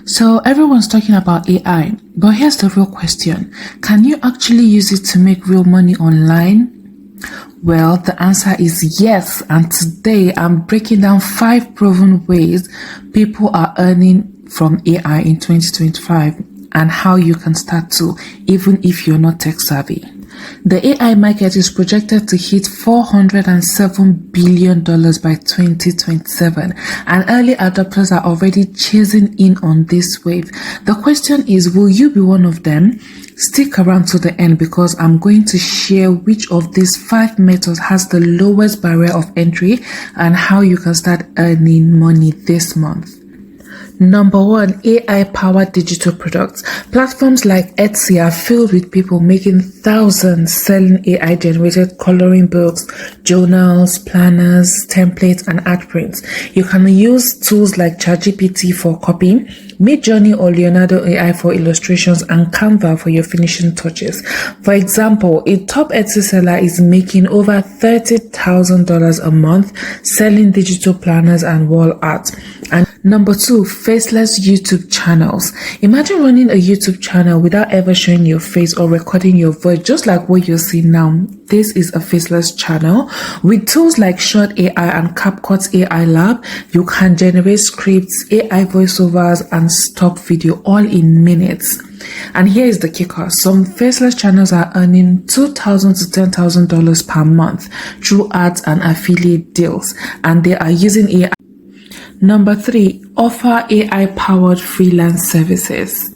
So everyone's talking about AI, but here's the real question. Can you actually use it to make real money online? Well, the answer is yes. And today I'm breaking down 5 proven ways people are earning from AI in 2025 and how you can start to, even if you're not tech savvy. The AI market is projected to hit $407 billion by 2027, and early adopters are already chasing in on this wave. The question is, will you be one of them? Stick around to the end because I'm going to share which of these 5 methods has the lowest barrier of entry and how you can start earning money this month. Number 1, AI-powered digital products. Platforms like Etsy are filled with people making thousands selling AI-generated coloring books, journals, planners, templates, and art prints. You can use tools like ChatGPT for copying, Midjourney or Leonardo AI for illustrations, and Canva for your finishing touches. For example, a top Etsy seller is making over $30,000 a month selling digital planners and wall art. And number 2, faceless YouTube channels. Imagine running a YouTube channel without ever showing your face or recording your voice, just like what you're seeing now. This is a faceless channel. With tools like Short AI and CapCut's AI Lab, you can generate scripts, AI voiceovers, and stock video all in minutes. And here is the kicker. Some faceless channels are earning $2,000 to $10,000 per month through ads and affiliate deals, and they are using AI. Number 3, offer AI-powered freelance services.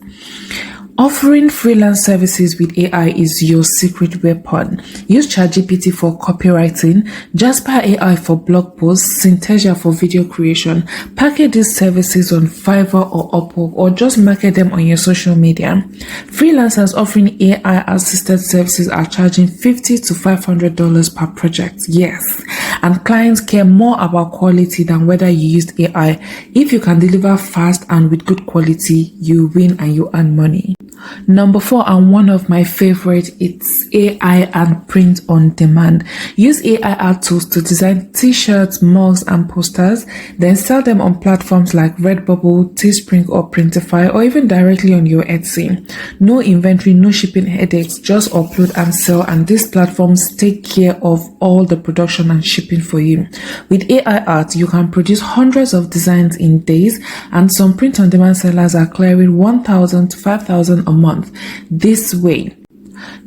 Offering freelance services with AI is your secret weapon. Use ChatGPT for copywriting, Jasper AI for blog posts, Synthesia for video creation. Package these services on Fiverr or Upwork, or just market them on your social media. Freelancers offering AI-assisted services are charging $50 to $500 per project. Yes, and clients care more about quality than whether you used AI. If you can deliver fast and with good quality, you win and you earn money. Number 4, and one of my favorite, it's AI and print on demand. Use AI art tools to design t-shirts, mugs, and posters, then sell them on platforms like Redbubble, Teespring, or Printify, or even directly on your Etsy. No inventory, no shipping headaches, just upload and sell, and these platforms take care of all the production and shipping for you. With AI art, you can produce hundreds of designs in days, and some print on demand sellers are clearing $1,000 to $5,000 a month this way.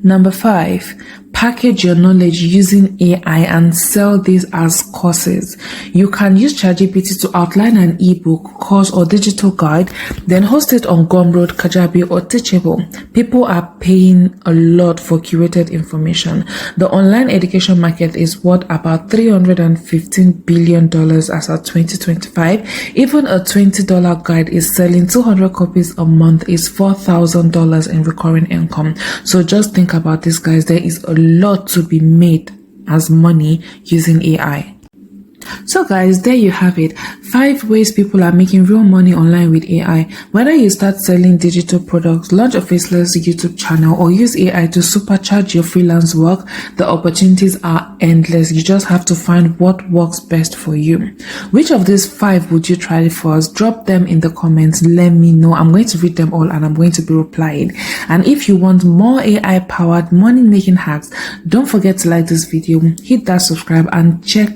Number 5, package your knowledge using AI and sell these as courses. You can use ChatGPT to outline an ebook, course, or digital guide, then host it on Gumroad, Kajabi, or Teachable. People are paying a lot for curated information. The online education market is worth about $315 billion as of 2025. Even a $20 guide is selling 200 copies a month is $4,000 in recurring income. So just think about this, guys. There is a lot to be made as money using AI. So guys, there you have it. 5 ways people are making real money online with AI. Whether you start selling digital products, launch a faceless YouTube channel, or use AI to supercharge your freelance work, the opportunities are endless. You just have to find what works best for you. Which of these 5 would you try first? Drop them in the comments. Let me know. I'm going to read them all and I'm going to be replying. And if you want more AI powered money making hacks, don't forget to like this video, hit that subscribe, and check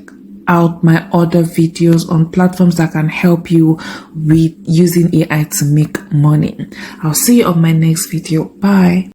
out my other videos on platforms that can help you with using AI to make money. I'll see you on my next video. Bye.